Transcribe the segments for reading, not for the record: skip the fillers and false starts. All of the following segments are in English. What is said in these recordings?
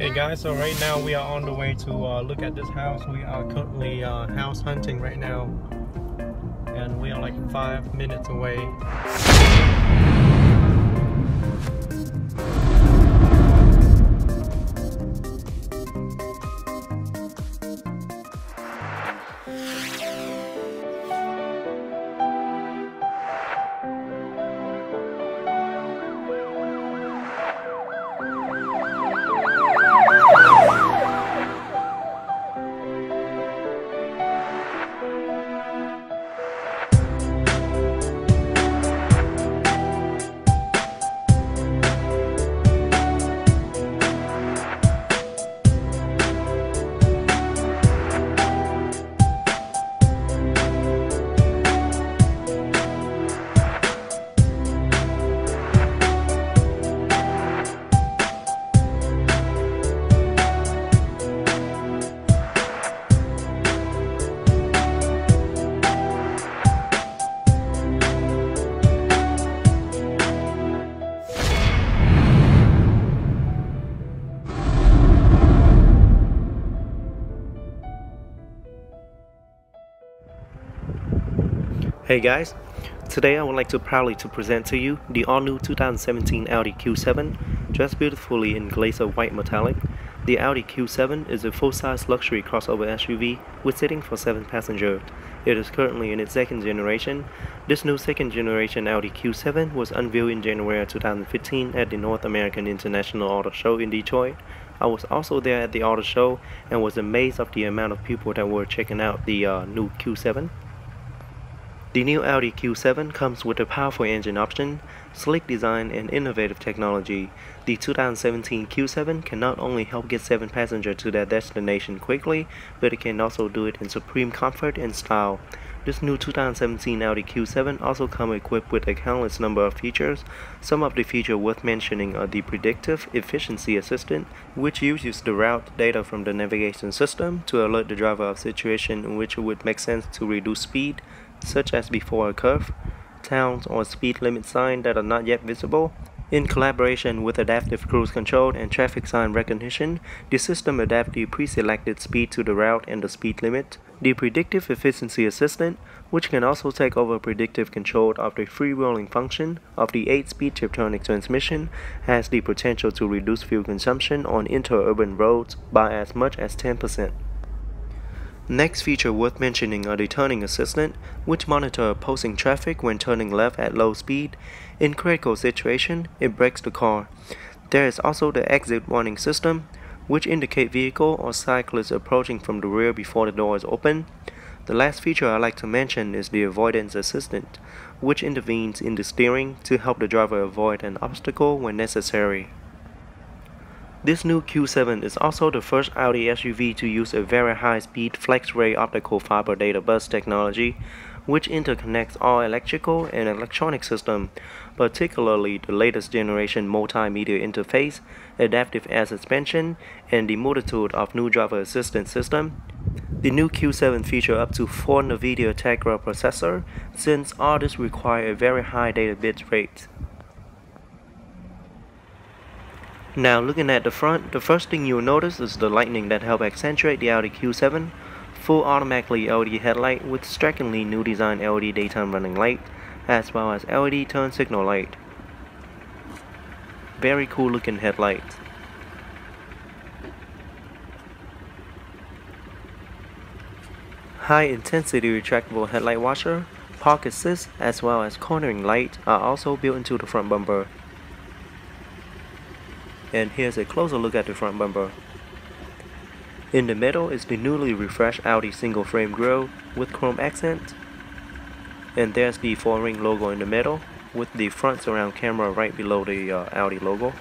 Hey guys, so right now we are on the way to look at this house. We are currently house hunting right now, and we are like 5 minutes away. Hey guys, today I would like to proudly present to you the all-new 2017 Audi Q7, dressed beautifully in glacier white metallic. The Audi Q7 is a full-size luxury crossover SUV with seating for 7 passengers. It is currently in its second generation. This new second generation Audi Q7 was unveiled in January 2015 at the North American International Auto Show in Detroit. I was also there at the auto show and was amazed of the amount of people that were checking out the new Q7. The new Audi Q7 comes with a powerful engine option, sleek design, and innovative technology. The 2017 Q7 can not only help get 7 passengers to their destination quickly, but it can also do it in supreme comfort and style. This new 2017 Audi Q7 also comes equipped with a countless number of features. Some of the features worth mentioning are the Predictive Efficiency Assistant, which uses the route data from the navigation system to alert the driver of situations in which it would make sense to reduce speed, such as before a curve, towns or speed limit signs that are not yet visible. In collaboration with Adaptive Cruise Control and Traffic Sign Recognition, the system adapts the pre-selected speed to the route and the speed limit. The Predictive Efficiency Assistant, which can also take over predictive control of the freewheeling function of the 8-speed Tiptronic transmission, has the potential to reduce fuel consumption on interurban roads by as much as 10%. Next feature worth mentioning are the Turning Assistant, which monitor opposing traffic when turning left at low speed. In critical situation, it brakes the car. There is also the Exit Warning System, which indicate vehicle or cyclist approaching from the rear before the door is open. The last feature I like to mention is the Avoidance Assistant, which intervenes in the steering to help the driver avoid an obstacle when necessary. This new Q7 is also the first Audi SUV to use a very high-speed flex-ray optical fiber data bus technology, which interconnects all electrical and electronic systems, particularly the latest generation multimedia interface, adaptive air suspension, and the multitude of new driver assistance systems. The new Q7 features up to 4 NVIDIA Tegra processor, since all this require a very high data bit rate. Now looking at the front, the first thing you'll notice is the lighting that help accentuate the Audi Q7. Full automatically LED headlight with strikingly new design LED daytime running light, as well as LED turn signal light. Very cool looking headlights. High intensity retractable headlight washer, park assist, as well as cornering light are also built into the front bumper. And here's a closer look at the front bumper. In the middle is the newly refreshed Audi single frame grille with chrome accent. And there's the 4-ring logo in the middle with the front surround camera right below the Audi logo.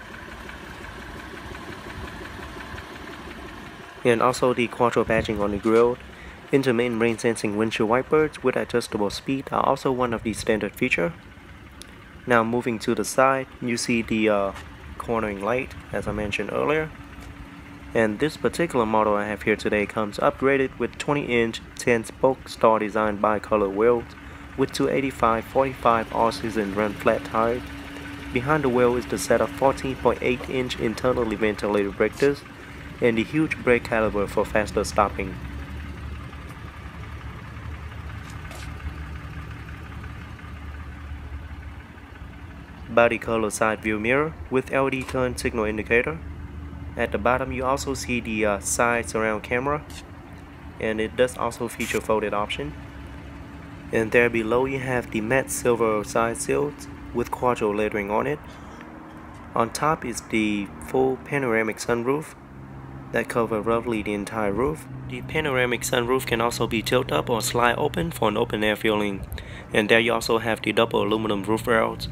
And also the Quattro badging on the grille. Intermittent rain sensing windshield wipers with adjustable speed are also one of the standard features. Now moving to the side, you see the cornering light, as I mentioned earlier. And this particular model I have here today comes upgraded with 20-inch 10-spoke star designed bi-color wheels with 285/45 all-season run flat tires. Behind the wheel is the set of 14.8-inch internally ventilated brake discs, and the huge brake caliper for faster stopping. Body color side view mirror with LED turn signal indicator. At the bottom you also see the side surround camera, and it does also feature folded option. And there below you have the matte silver side sills with quadro lettering on it. On top is the full panoramic sunroof that covers roughly the entire roof. The panoramic sunroof can also be tilted up or slide open for an open air feeling. And there you also have the double aluminum roof rails.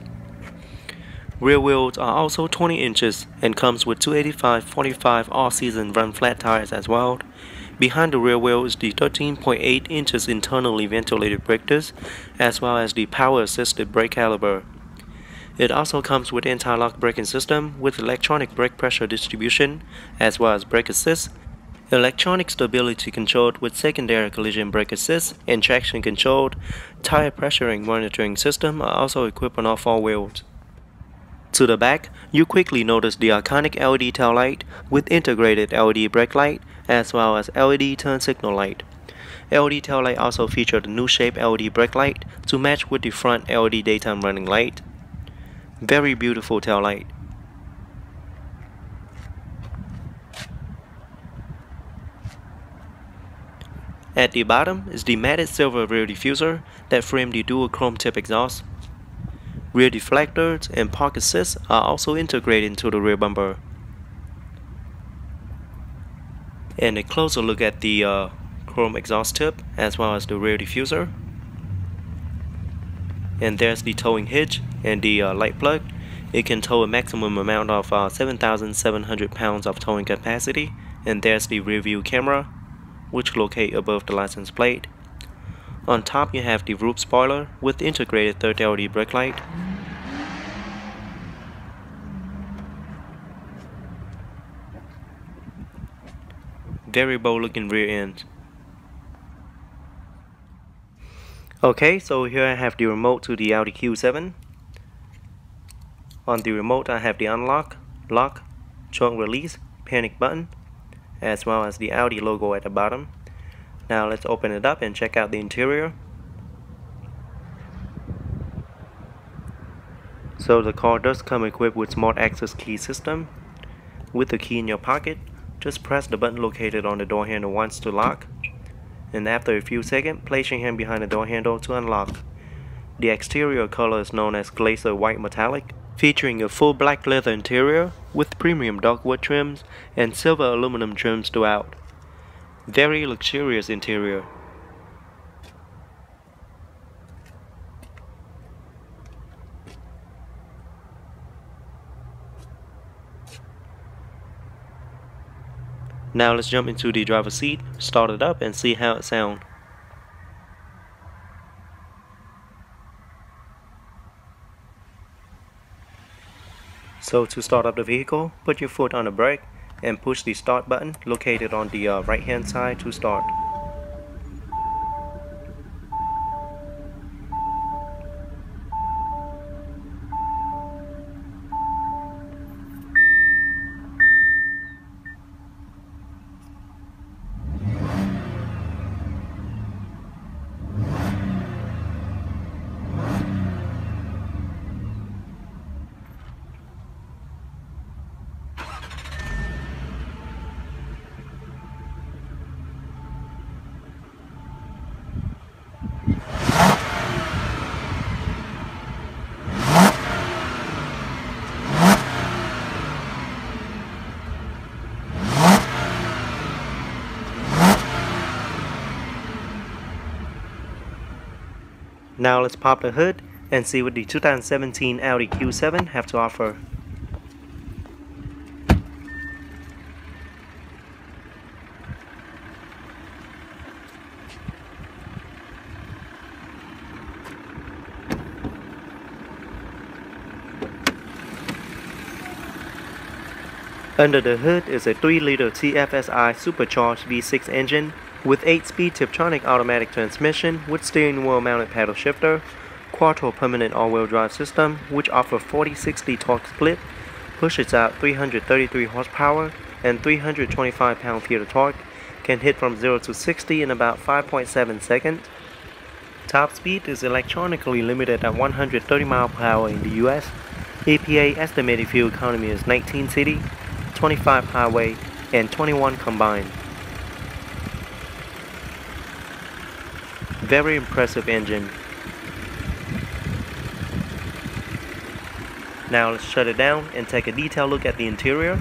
Rear wheels are also 20 inches and comes with 285/45 all-season run flat tires as well. Behind the rear wheel is the 13.8 inches internally ventilated brake disc, as well as the power-assisted brake caliper. It also comes with anti-lock braking system with electronic brake pressure distribution, as well as brake assist, electronic stability control with secondary collision brake assist, and traction controlled. Tire pressure and monitoring system are also equipped on all four wheels. To the back, you quickly notice the iconic LED tail light with integrated LED brake light as well as LED turn signal light. LED tail light also featured a new shape LED brake light to match with the front LED daytime running light. Very beautiful tail light. At the bottom is the matted silver rear diffuser that frame the dual chrome tip exhaust. Rear deflectors and park assist are also integrated into the rear bumper. And a closer look at the chrome exhaust tip as well as the rear diffuser. And there's the towing hitch and the light plug. It can tow a maximum amount of 7,700 pounds of towing capacity. And there's the rear view camera, which locate above the license plate. On top you have the roof spoiler with integrated third LED brake light. Very bold looking rear end. Okay, so here I have the remote to the Audi Q7. On the remote I have the unlock, lock, trunk release, panic button, as well as the Audi logo at the bottom. Now let's open it up and check out the interior. So the car does come equipped with smart access key system. With the key in your pocket, just press the button located on the door handle once to lock. And after a few seconds, place your hand behind the door handle to unlock. The exterior color is known as Glacier White Metallic, featuring a full black leather interior with premium darkwood trims and silver aluminum trims throughout. Very luxurious interior. Now let's jump into the driver's seat, start it up and see how it sounds. So to start up the vehicle, put your foot on the brake and push the start button located on the right hand side to start. Now let's pop the hood and see what the 2017 Audi Q7 have to offer. Under the hood is a 3-liter TFSI supercharged V6 engine with 8-speed Tiptronic automatic transmission with steering wheel mounted paddle shifter, quattro permanent all-wheel drive system which offers 40-60 torque split, pushes out 333 horsepower, and 325 pound-feet of torque, can hit from 0 to 60 in about 5.7 seconds. Top speed is electronically limited at 130 miles per hour in the US. EPA estimated fuel economy is 19 city, 25 highway, and 21 combined. Very impressive engine. Now let's shut it down and take a detailed look at the interior.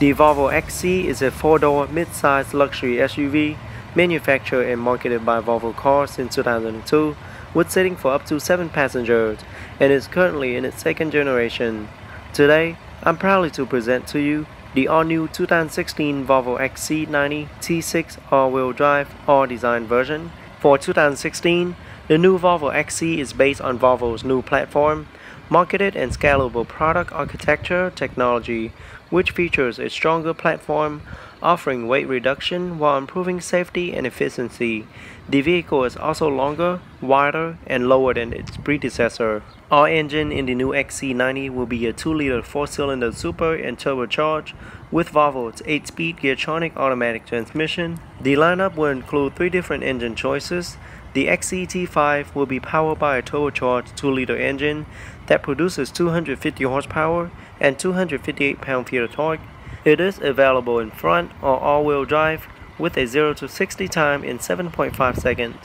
The Volvo XC is a 4-door mid-size luxury SUV manufactured and marketed by Volvo Cars since 2002, with seating for up to 7 passengers, and is currently in its second generation. Today, I'm proud to present to you the all-new 2016 Volvo XC90 T6 all-wheel drive, all-design version. For 2016, the new Volvo XC is based on Volvo's new platform, marketed and scalable product architecture technology, which features a stronger platform, offering weight reduction while improving safety and efficiency. The vehicle is also longer, wider, and lower than its predecessor. Our engine in the new XC90 will be a 2-liter 4-cylinder super and turbocharged with Volvo's 8-speed Geartronic automatic transmission. The lineup will include 3 different engine choices. The XC-T5 will be powered by a turbocharged 2-liter engine that produces 250 horsepower and 258 pound-feet of torque. It is available in front or all-wheel drive with a 0 to 60 time in 7.5 seconds.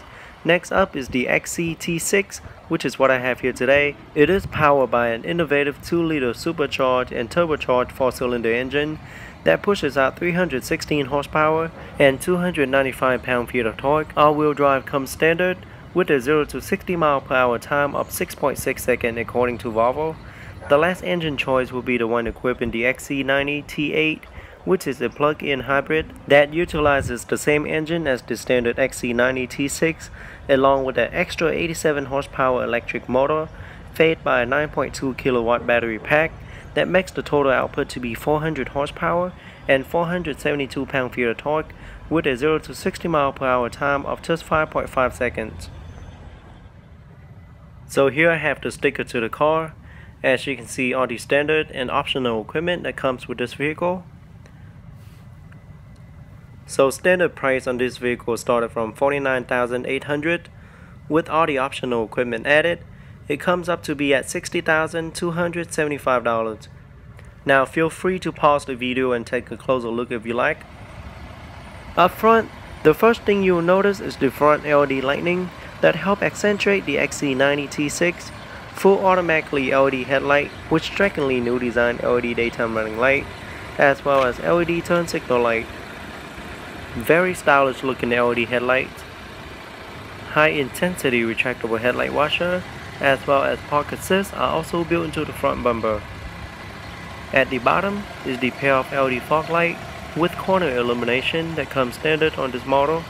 Next up is the XC-T6, which is what I have here today. It is powered by an innovative 2-liter supercharged and turbocharged 4-cylinder engine that pushes out 316 horsepower and 295 pound-feet of torque. All-wheel drive comes standard with a 0 to 60 mile per hour time of 6.6 seconds according to Volvo. The last engine choice will be the one equipped in the XC90 T8, which is a plug-in hybrid that utilizes the same engine as the standard XC90 T6, along with an extra 87 horsepower electric motor, fed by a 9.2 kilowatt battery pack that makes the total output to be 400 horsepower and 472 pound-feet of torque, with a 0 to 60 mile per hour time of just 5.5 seconds. So here I have the sticker to the car. As you can see, all the standard and optional equipment that comes with this vehicle. So standard price on this vehicle started from $49,800. With all the optional equipment added, it comes up to be at $60,275. Now feel free to pause the video and take a closer look if you like. Up front, the first thing you'll notice is the front LED lighting that help accentuate the XC90 T6. Full automatically LED headlight with strikingly new design LED daytime running light, as well as LED turn signal light. Very stylish looking LED headlights. High intensity retractable headlight washer, as well as park assist are also built into the front bumper. At the bottom is the pair-off LED fog light with corner illumination that comes standard on this model.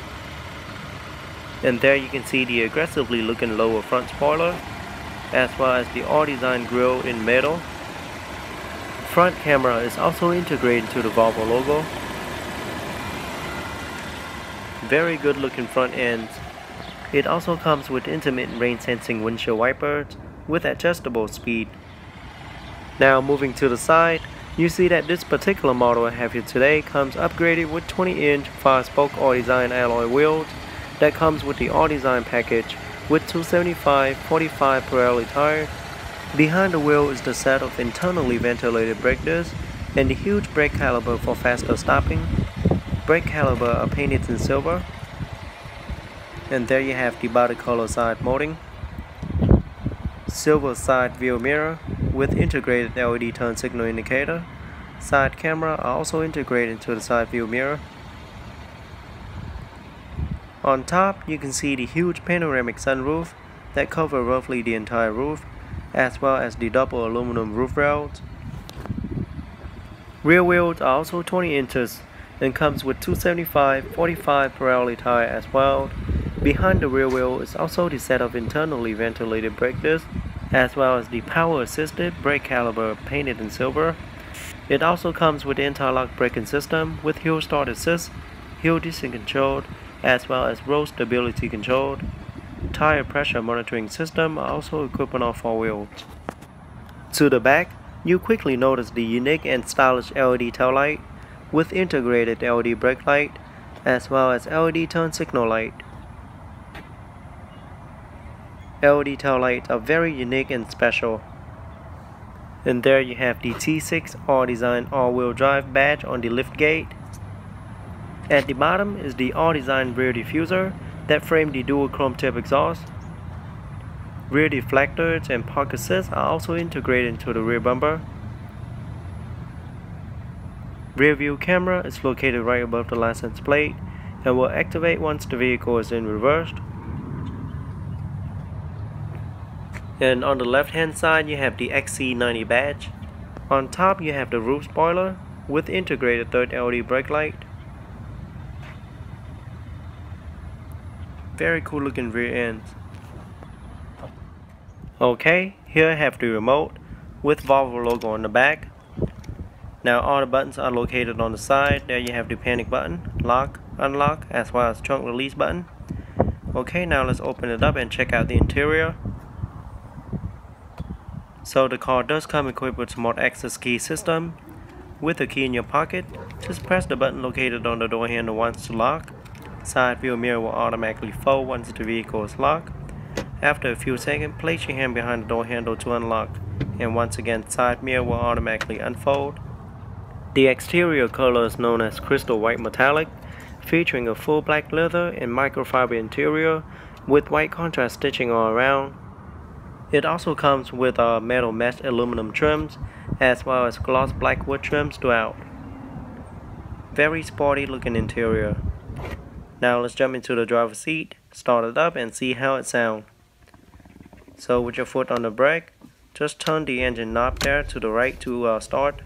And there you can see the aggressively looking lower front spoiler, as well as the all-design grille in metal. Front camera is also integrated into the Volvo logo. Very good looking front ends. It also comes with intermittent rain sensing windshield wipers with adjustable speed. Now moving to the side, you see that this particular model I have here today comes upgraded with 20-inch 5-spoke all-design alloy wheels that comes with the all-design package with 275/45 Pirelli tires. Behind the wheel is the set of internally ventilated brake discs and the huge brake caliper for faster stopping. Brake caliper are painted in silver. And there you have the body color side molding. Silver side view mirror with integrated LED turn signal indicator. Side camera are also integrated into the side view mirror. On top, you can see the huge panoramic sunroof that cover roughly the entire roof, as well as the double aluminum roof rails. Rear wheels are also 20 inches and comes with 275/45 Pirelli tire as well. Behind the rear wheel is also the set of internally ventilated brake discs, as well as the power assisted brake caliper painted in silver. It also comes with the anti-lock braking system with hill start assist, hill descent control, as well as road stability control. Tire pressure monitoring system are also equipped on all four wheels. To the back, you quickly notice the unique and stylish LED tail light with integrated LED brake light, as well as LED turn signal light. LED tail lights are very unique and special. And there you have the T6 all-design all-wheel drive badge on the lift gate. At the bottom is the all-design rear diffuser that frame the dual chrome tip exhaust. Rear deflectors and park assist are also integrated into the rear bumper. Rear view camera is located right above the license plate and will activate once the vehicle is in reverse. And on the left hand side you have the XC90 badge. On top you have the roof spoiler with integrated third LED brake light. Very cool looking rear ends. Okay, here I have the remote with Volvo logo on the back. Now all the buttons are located on the side. There you have the panic button, lock, unlock, as well as trunk release button. Okay, now let's open it up and check out the interior. So the car does come equipped with smart access key system. With the key in your pocket, just press the button located on the door handle once to lock. Side view mirror will automatically fold once the vehicle is locked. After a few seconds, place your hand behind the door handle to unlock, and once again side mirror will automatically unfold. The exterior color is known as crystal white metallic, featuring a full black leather and microfiber interior with white contrast stitching all around. It also comes with metal mesh aluminum trims as well as gloss black wood trims throughout. Very sporty looking interior. Now let's jump into the driver's seat, start it up and see how it sounds. So with your foot on the brake, just turn the engine knob there to the right to start.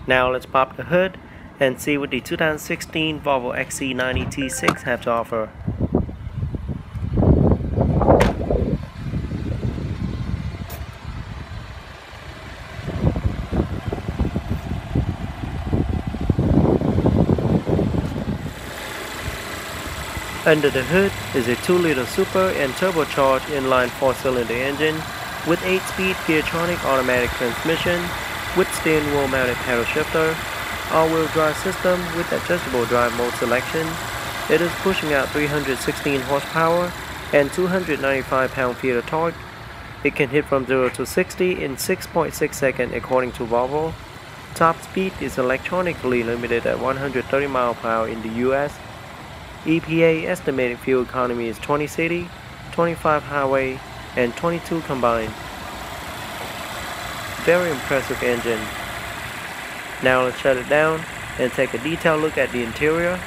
Now let's pop the hood and see what the 2016 Volvo XC90 T6 have to offer. Under the hood is a 2-liter super and turbocharged inline 4-cylinder engine with 8-speed Geartronic automatic transmission with steering wheel mounted paddle shifter, all-wheel drive system with adjustable drive mode selection. It is pushing out 316 horsepower and 295 pound-feet of torque. It can hit from 0 to 60 in 6.6 seconds according to Volvo. Top speed is electronically limited at 130 mph in the US. EPA estimated fuel economy is 20 city, 25 highway, and 22 combined. Very impressive engine. Now let's shut it down and take a detailed look at the interior.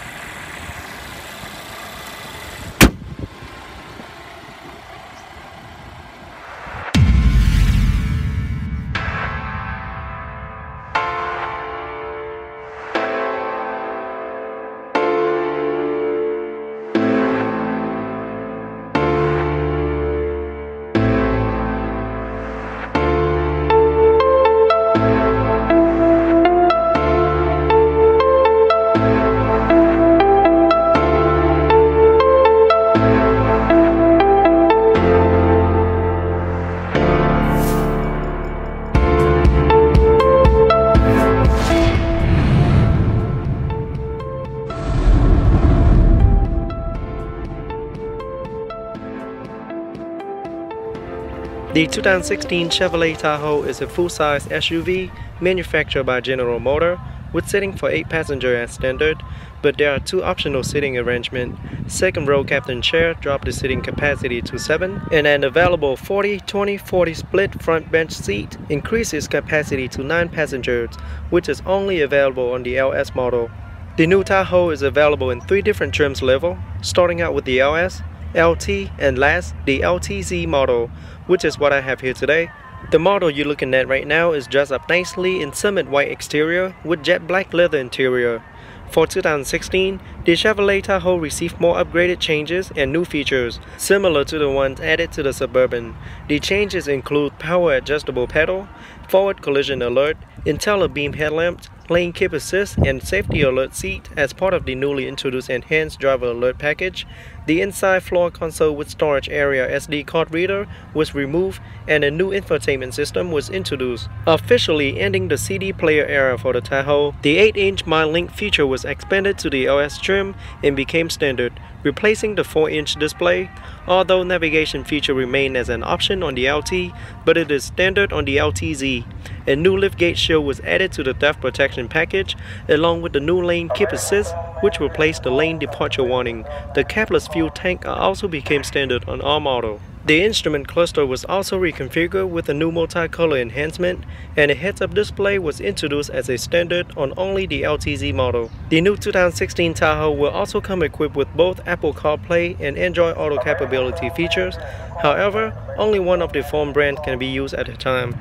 The 2016 Chevrolet Tahoe is a full-size SUV manufactured by General Motors with seating for 8 passengers as standard, but there are 2 optional seating arrangements. Second row captain chair dropped the seating capacity to 7, and an available 40-20-40 split front bench seat increases capacity to 9 passengers, which is only available on the LS model. The new Tahoe is available in 3 different trim levels, starting out with the LS, LT, and last, the LTZ model, which is what I have here today. The model you're looking at right now is dressed up nicely in summit white exterior with jet black leather interior. For 2016, the Chevrolet Tahoe received more upgraded changes and new features, similar to the ones added to the Suburban. The changes include power adjustable pedal, forward collision alert, IntelliBeam headlamps, lane keep assist, and safety alert seat as part of the newly introduced enhanced driver alert package. The inside floor console with storage area SD card reader was removed and a new infotainment system was introduced, officially ending the CD player era for the Tahoe. The 8-inch MyLink feature was expanded to the LS trim and became standard, replacing the 4-inch display, although navigation feature remained as an option on the LT, but it is standard on the LTZ. A new liftgate shield was added to the theft protection package, along with the new lane keep assist, which replaced the lane departure warning. The capless fuel tank also became standard on all models. The instrument cluster was also reconfigured with a new multicolor enhancement, and a heads-up display was introduced as a standard on only the LTZ model. The new 2016 Tahoe will also come equipped with both Apple CarPlay and Android Auto capability features. However, only one of the phone brands can be used at a time.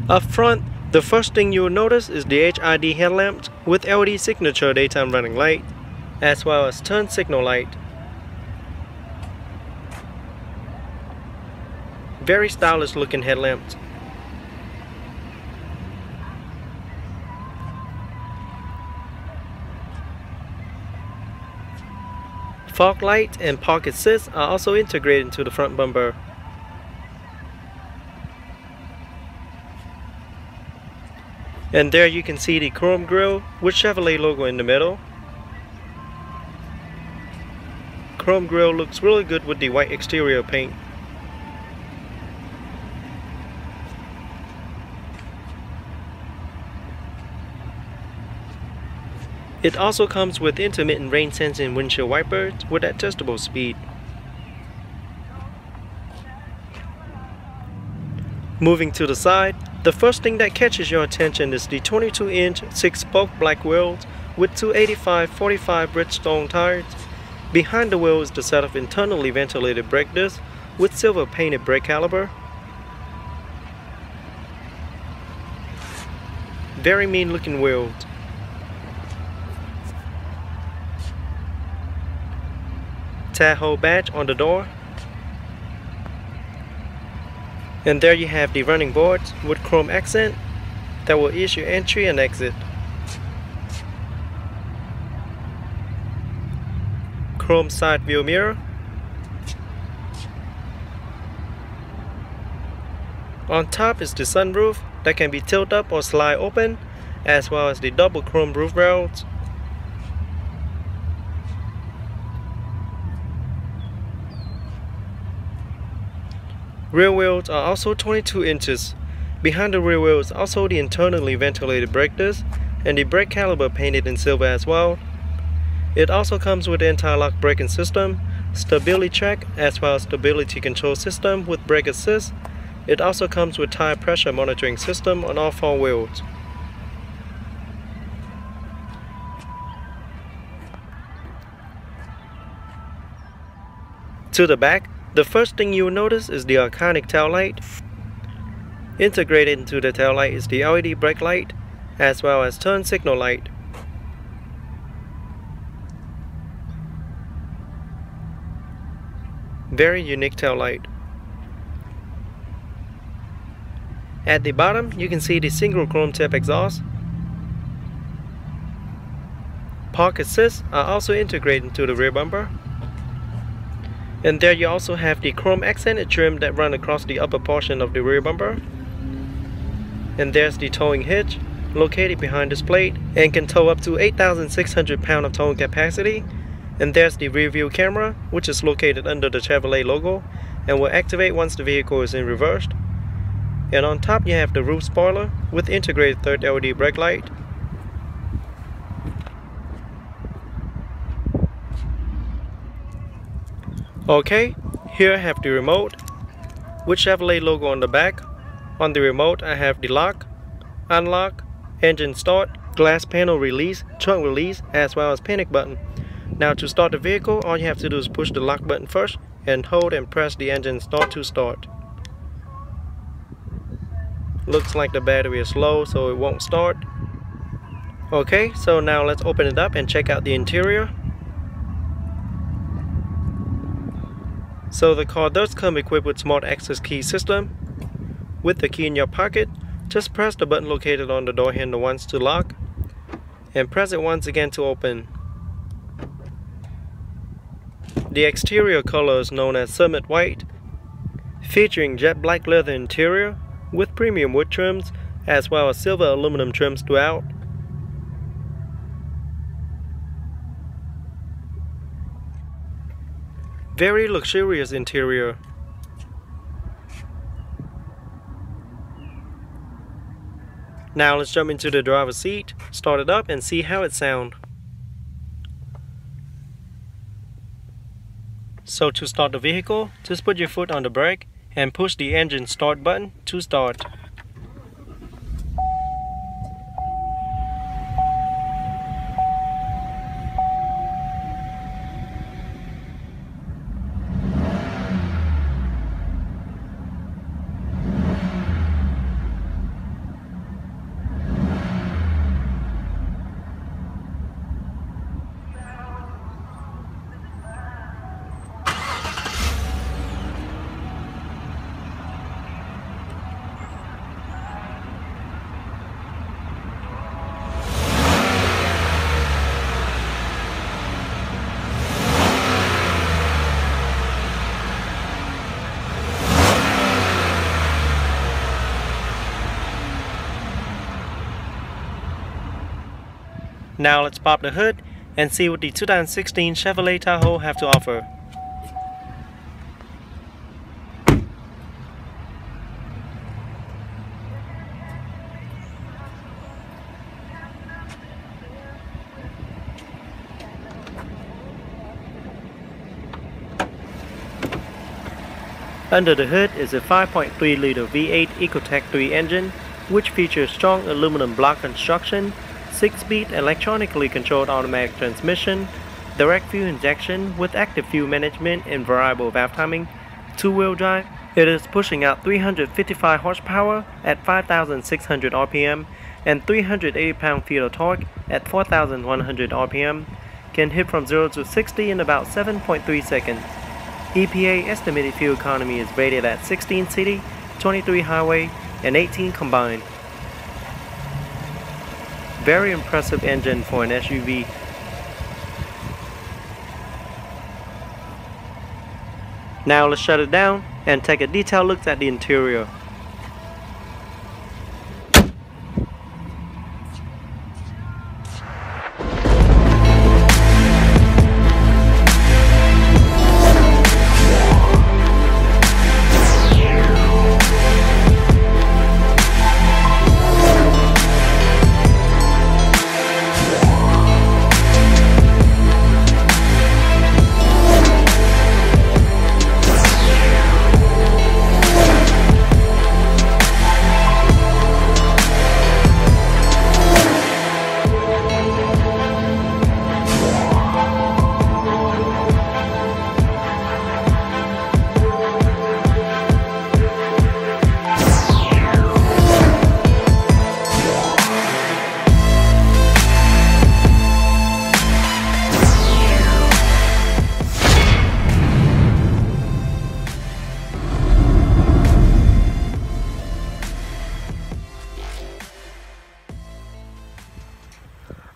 Up front, the first thing you'll notice is the HID headlamps with LED signature daytime running light, as well as turn signal light. Very stylish looking headlamps. Fog light and park assist are also integrated into the front bumper. And there you can see the chrome grille with Chevrolet logo in the middle. Chrome grille looks really good with the white exterior paint. It also comes with intermittent rain sensing windshield wipers with adjustable speed. Moving to the side, the first thing that catches your attention is the 22-inch 6-spoke black wheels with 285/45 Bridgestone tires. Behind the wheel is the set of internally ventilated brake discs with silver painted brake caliper. Very mean looking wheels. Tahoe badge on the door. And there you have the running boards with chrome accent that will issue entry and exit. Chrome side view mirror. On top is the sunroof that can be tilted up or slide open, as well as the double chrome roof rails. Rear wheels are also 22 inches. Behind the rear wheel is also the internally ventilated brake disc and the brake caliper painted in silver as well. It also comes with the anti-lock braking system, stability track, as well as stability control system with brake assist. It also comes with tire pressure monitoring system on all 4 wheels. To the back, the first thing you will notice is the iconic tail light. Integrated into the tail light is the LED brake light, as well as turn signal light. Very unique tail light. At the bottom, you can see the single chrome tip exhaust. Park assist are also integrated into the rear bumper. And there you also have the chrome accented trim that runs across the upper portion of the rear bumper. And there's the towing hitch, located behind this plate, and can tow up to 8,600 pounds of towing capacity. And there's the rear view camera, which is located under the Chevrolet logo, and will activate once the vehicle is in reverse. And on top you have the roof spoiler with integrated third LED brake light. Okay, here I have the remote with Chevrolet logo on the back. On the remote I have the lock, unlock, engine start, glass panel release, trunk release, as well as panic button. Now to start the vehicle, all you have to do is push the lock button first and hold and press the engine start to start. Looks like the battery is low, so it won't start. Okay, so now let's open it up and check out the interior. So the car does come equipped with smart access key system. With the key in your pocket, just press the button located on the door handle once to lock, and press it once again to open. The exterior color is known as Summit White, featuring jet black leather interior with premium wood trims as well as silver aluminum trims throughout. Very luxurious interior. Now let's jump into the driver's seat, start it up and see how it sounds. So to start the vehicle, just put your foot on the brake and push the engine start button to start. Now let's pop the hood and see what the 2016 Chevrolet Tahoe have to offer. Under the hood is a 5.3-liter V8 Ecotec 3 engine, which features strong aluminum block construction, 6-speed electronically controlled automatic transmission, direct fuel injection with active fuel management and variable valve timing, 2-wheel drive. It is pushing out 355 horsepower at 5,600 RPM and 380 pound-feet of torque at 4,100 RPM. Can hit from 0 to 60 in about 7.3 seconds. EPA estimated fuel economy is rated at 16 city, 23 highway, and 18 combined. Very impressive engine for an SUV. Now let's shut it down and take a detailed look at the interior.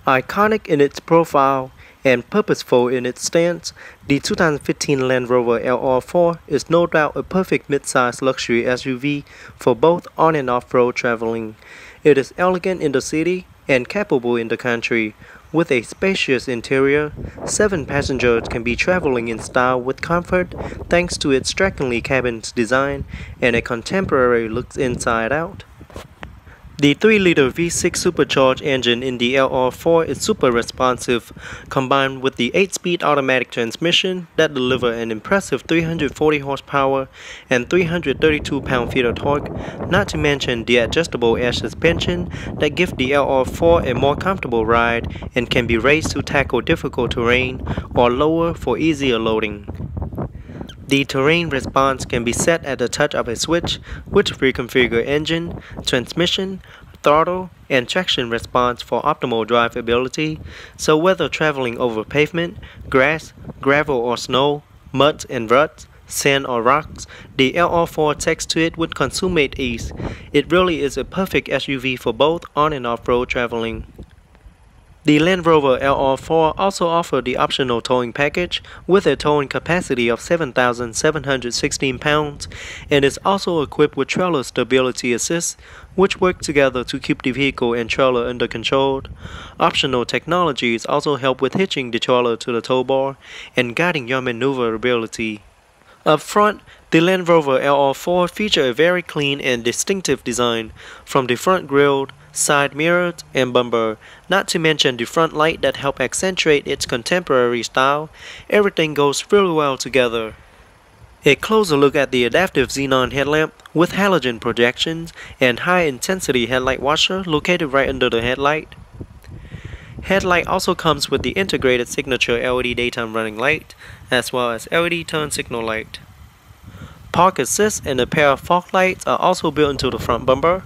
Iconic in its profile and purposeful in its stance, the 2015 Land Rover LR4 is no doubt a perfect mid-size luxury SUV for both on and off-road traveling. It is elegant in the city and capable in the country, With a spacious interior, 7 passengers can be traveling in style with comfort thanks to its strikingly cabin's design and a contemporary look inside out. The 3-liter V6 supercharged engine in the LR4 is super responsive, combined with the 8-speed automatic transmission that deliver an impressive 340 horsepower and 332 pound-feet of torque, not to mention the adjustable air suspension that give the LR4 a more comfortable ride and can be raised to tackle difficult terrain or lower for easier loading. The terrain response can be set at the touch of a switch, which reconfigure engine, transmission, throttle, and traction response for optimal drivability, so whether traveling over pavement, grass, gravel or snow, mud and ruts, sand or rocks, the LR4 takes to it with consummate ease. It really is a perfect SUV for both on and off-road traveling. The Land Rover LR4 also offers the optional towing package with a towing capacity of 7,716 pounds and is also equipped with trailer stability assist, which work together to keep the vehicle and trailer under control. Optional technologies also help with hitching the trailer to the tow bar and guiding your maneuverability. Up front, the Land Rover LR4 features a very clean and distinctive design, from the front grille, side mirrors, and bumper, not to mention the front light that help accentuate its contemporary style. Everything goes really well together. A closer look at the adaptive xenon headlamp with halogen projections and high-intensity headlight washer located right under the headlight. Headlight also comes with the integrated signature LED daytime running light, as well as LED turn signal light. Park assist and a pair of fog lights are also built into the front bumper.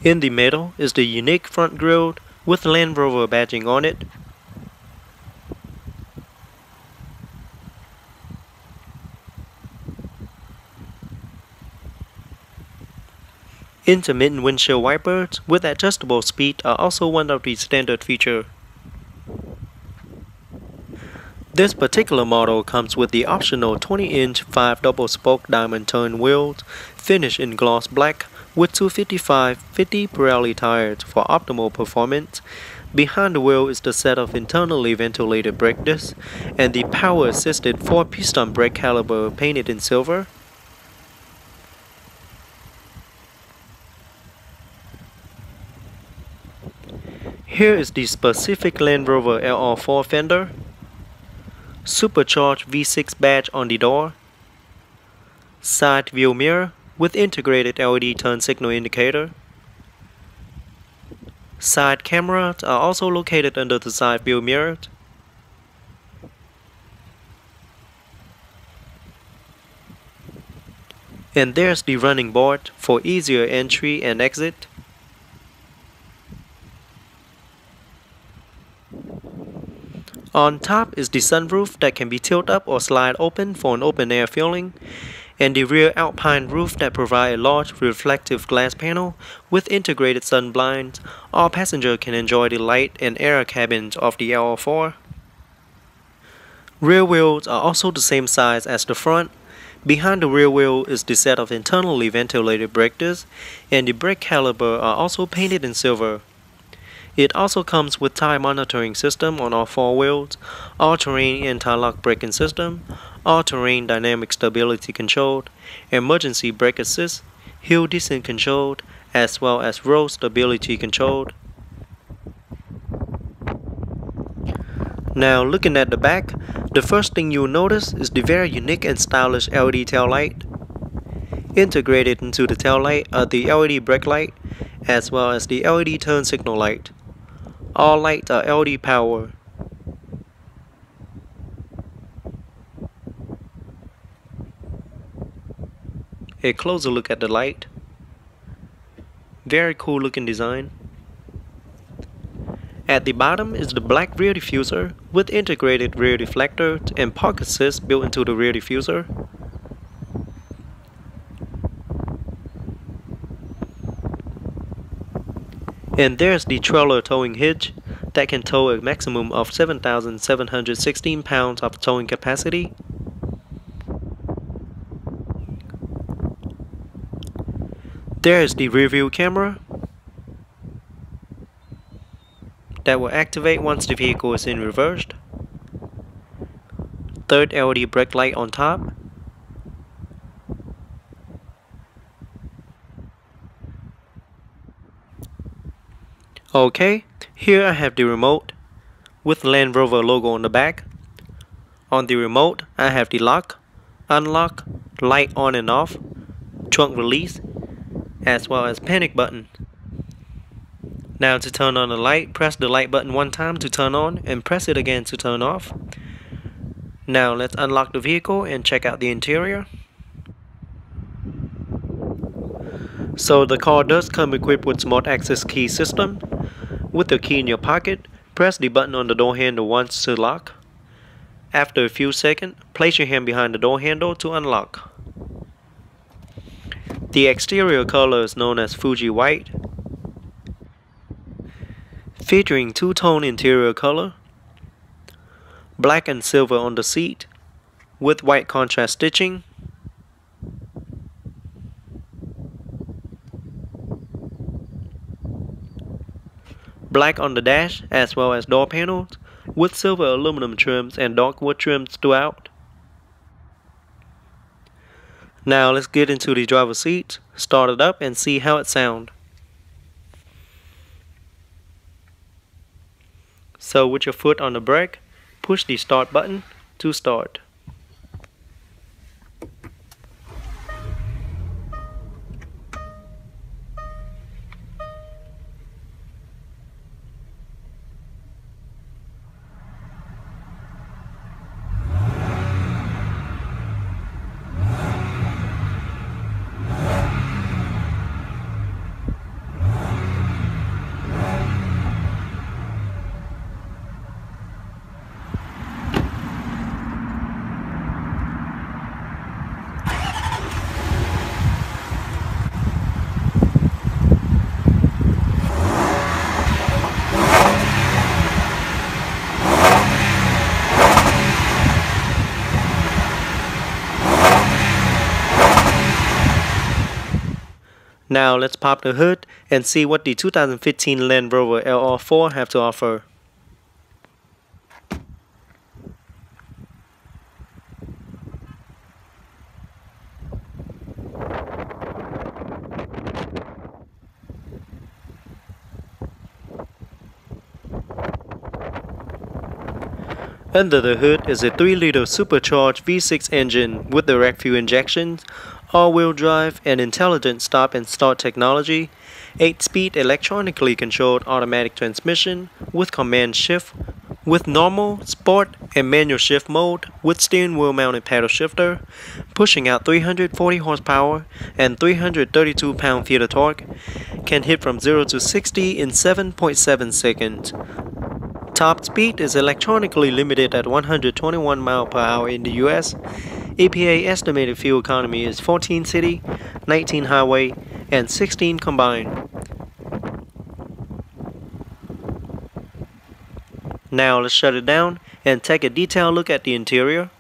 In the middle is the unique front grille with Land Rover badging on it. Intermittent windshield wipers with adjustable speed are also one of the standard features. This particular model comes with the optional 20-inch 5 double-spoke diamond turn wheels, finished in gloss black, with 255/50 Pirelli tires for optimal performance. Behind the wheel is the set of internally ventilated brake discs and the power-assisted 4-piston brake caliper painted in silver. Here is the specific Land Rover LR4 fender, supercharged V6 badge on the door, side view mirror with integrated LED turn signal indicator. Side cameras are also located under the side view mirror. And there's the running board for easier entry and exit. On top is the sunroof that can be tilted up or slide open for an open air feeling, and the rear alpine roof that provides a large reflective glass panel with integrated sun blinds. All passengers can enjoy the light and air cabins of the LR4. Rear wheels are also the same size as the front. Behind the rear wheel is the set of internally ventilated brake discs, and the brake caliper are also painted in silver. It also comes with tire monitoring system on all 4 wheels, all-terrain anti-lock braking system, all-terrain dynamic stability control, emergency brake assist, hill descent control, as well as road stability control. Now looking at the back, the first thing you'll notice is the very unique and stylish LED tail light. Integrated into the tail light are the LED brake light, as well as the LED turn signal light. All lights are LED power. A closer look at the light. Very cool looking design. At the bottom is the black rear diffuser with integrated rear deflector and park assist built into the rear diffuser. And there's the trailer towing hitch that can tow a maximum of 7,716 pounds of towing capacity. There is the rear view camera, that will activate once the vehicle is in reverse. Third LED brake light on top. Okay, here I have the remote with Land Rover logo on the back. On the remote, I have the lock, unlock, light on and off, trunk release, as well as panic button. Now to turn on the light, press the light button one time to turn on and press it again to turn off. Now let's unlock the vehicle and check out the interior. So the car does come equipped with smart access key system. With the key in your pocket, press the button on the door handle once to lock. After a few seconds, place your hand behind the door handle to unlock. The exterior color is known as Fuji White, featuring two-tone interior color, black and silver on the seat, with white contrast stitching. Black on the dash as well as door panels, with silver aluminum trims and dark wood trims throughout. Now let's get into the driver's seat, start it up and see how it sounds. So with your foot on the brake, push the start button to start. Now let's pop the hood and see what the 2015 Land Rover LR4 have to offer. Under the hood is a 3-liter supercharged V6 engine with direct fuel injections, all-wheel drive and intelligent stop and start technology, 8-speed electronically controlled automatic transmission with command shift, with normal, sport and manual shift mode with steering wheel mounted paddle shifter, pushing out 340 horsepower and 332 pound-feet of torque, can hit from 0 to 60 in 7.7 seconds. Top speed is electronically limited at 121 miles per hour in the US. EPA estimated fuel economy is 14 city, 19 highway, and 16 combined. Now let's shut it down and take a detailed look at the interior.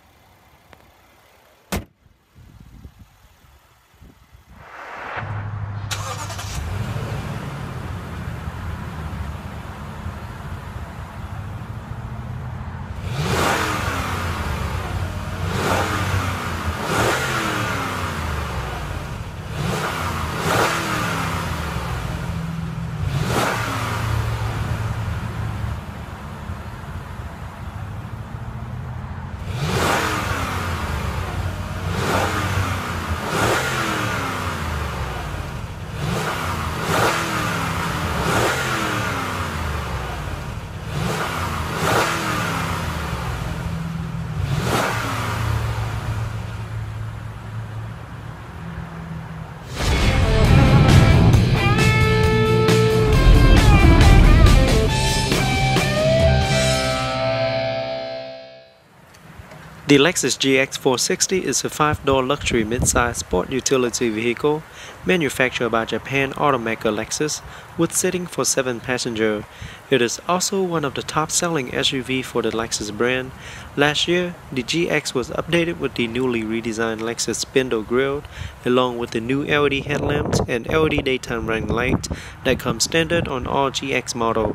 The Lexus GX 460 is a 5-door luxury midsize sport utility vehicle manufactured by Japan automaker Lexus with seating for 7 passengers. It is also one of the top-selling SUV for the Lexus brand. Last year, the GX was updated with the newly redesigned Lexus spindle grille, along with the new LED headlamps and LED daytime running lights that come standard on all GX models.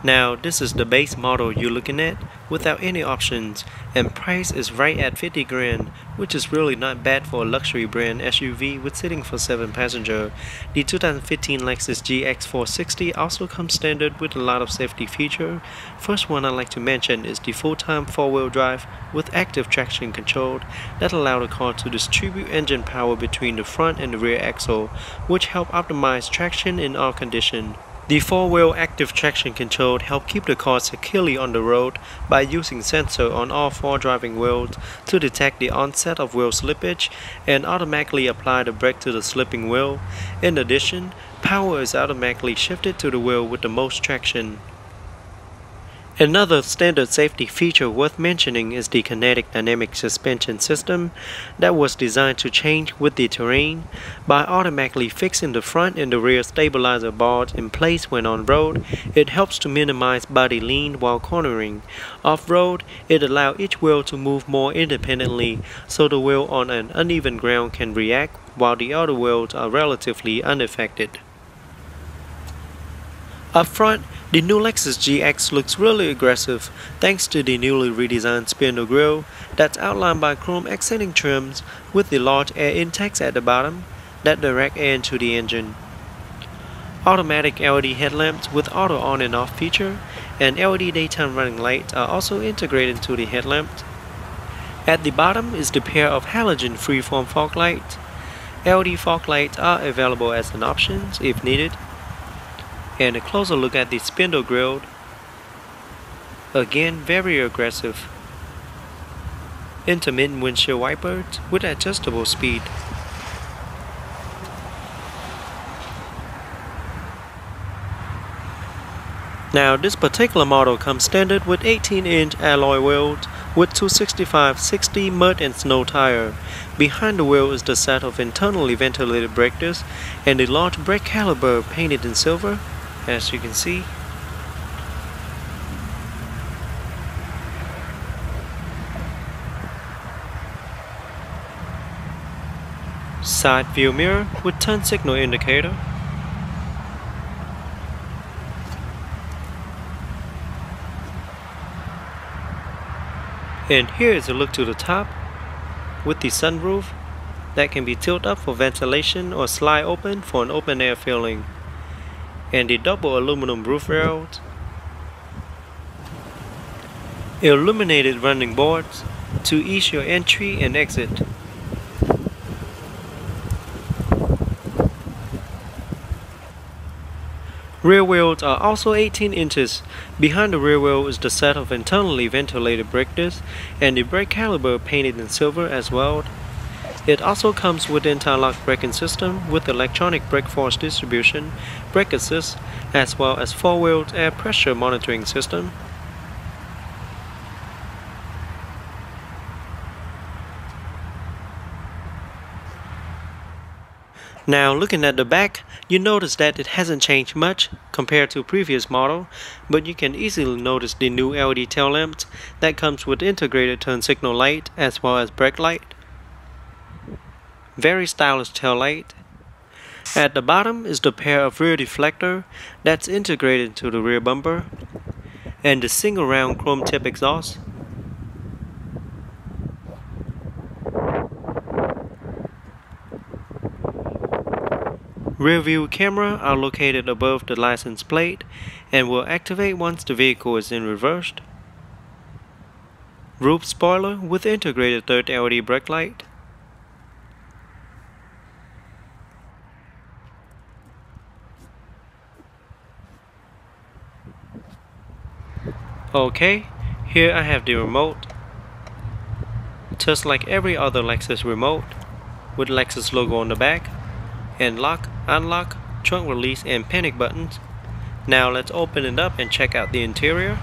Now this is the base model you're looking at without any options, and price is right at 50 grand, which is really not bad for a luxury brand SUV with sitting for 7 passengers. The 2015 Lexus GX 460 also comes standard with a lot of safety features. First one I'd like to mention is the full-time 4-wheel drive with active traction control that allow the car to distribute engine power between the front and the rear axle, which help optimize traction in all conditions. The 4-wheel active traction control help keep the car securely on the road by using sensor on all 4 driving wheels to detect the onset of wheel slippage and automatically apply the brake to the slipping wheel. In addition, power is automatically shifted to the wheel with the most traction. Another standard safety feature worth mentioning is the kinetic dynamic suspension system that was designed to change with the terrain by automatically fixing the front and the rear stabilizer bars in place when on road. It helps to minimize body lean while cornering. Off-road, it allows each wheel to move more independently so the wheel on an uneven ground can react while the other wheels are relatively unaffected. Up front, the new Lexus GX looks really aggressive thanks to the newly redesigned spindle grille that's outlined by chrome accenting trims with the large air intakes at the bottom that direct air into the engine. Automatic LED headlamps with auto on and off feature and LED daytime running lights are also integrated into the headlamps. At the bottom is the pair of halogen freeform fog lights. LED fog lights are available as an option if needed. And a closer look at the spindle grille. Again, very aggressive. Intermittent windshield wipers with adjustable speed. Now this particular model comes standard with 18-inch alloy wheels with 265/60 mud and snow tire. Behind the wheel is the set of internally ventilated brake discs and the large brake caliper painted in silver, as you can see. Side view mirror with turn signal indicator. And here is a look to the top with the sunroof that can be tilted up for ventilation or slide open for an open air feeling. And the double aluminum roof rails, illuminated running boards to ease your entry and exit. Rear wheels are also 18 inches. Behind the rear wheel is the set of internally ventilated brake discs and the brake caliper painted in silver as well. It also comes with anti-lock braking system with electronic brake force distribution, brake assist, as well as 4-wheel air pressure monitoring system. Now looking at the back, you notice that it hasn't changed much compared to previous model, but you can easily notice the new LED tail lamps that comes with integrated turn signal light as well as brake light. Very stylish tail light. At the bottom is the pair of rear deflector that's integrated into the rear bumper and the single round chrome tip exhaust. Rear view camera are located above the license plate and will activate once the vehicle is in reverse. Roof spoiler with integrated third LED brake light. Okay, here I have the remote. Just like every other Lexus remote, with Lexus logo on the back, and lock, unlock, trunk release and panic buttons. Now let's open it up and check out the interior.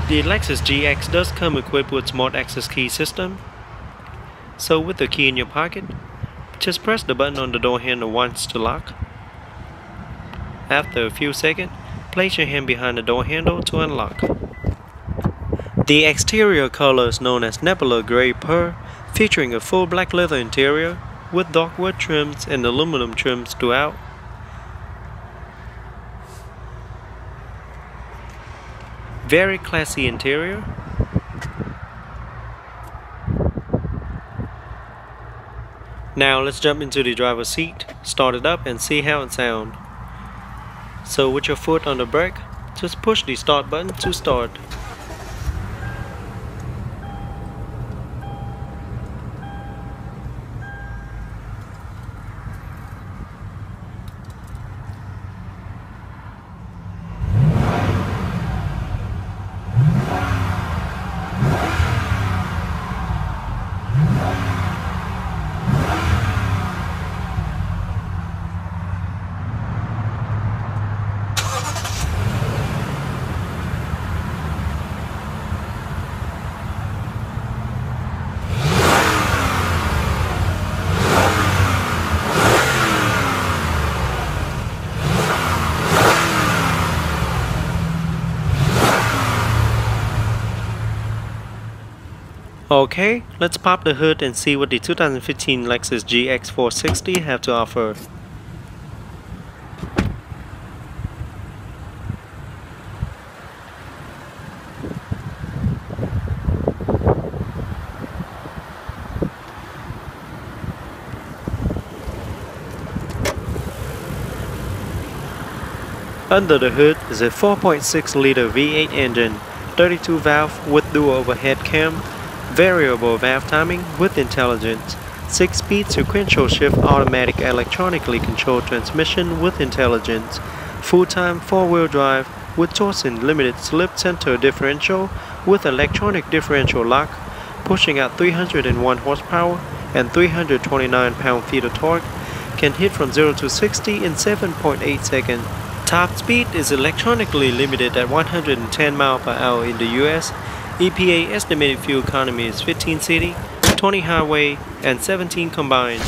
The Lexus GX does come equipped with smart access key system. So with the key in your pocket, just press the button on the door handle once to lock. After a few seconds, place your hand behind the door handle to unlock. The exterior color is known as Nebula Gray Pearl, featuring a full black leather interior. with dark wood trims and aluminum trims throughout. Very classy interior. Now let's jump into the driver's seat, start it up and see how it sounds. So with your foot on the brake, just push the start button to start. Okay, let's pop the hood and see what the 2015 Lexus GX 460 have to offer. Under the hood is a 4.6-liter V8 engine, 32 valve with dual overhead cam, variable valve timing with intelligence, 6-speed sequential shift automatic electronically controlled transmission with intelligence, full-time 4-wheel drive with Torsen limited slip center differential with electronic differential lock, pushing out 301 horsepower and 329 pound-feet of torque, can hit from 0 to 60 in 7.8 seconds. Top speed is electronically limited at 110 miles per hour in the US. EPA estimated fuel economy is 15 city, 20 highway, and 17 combined.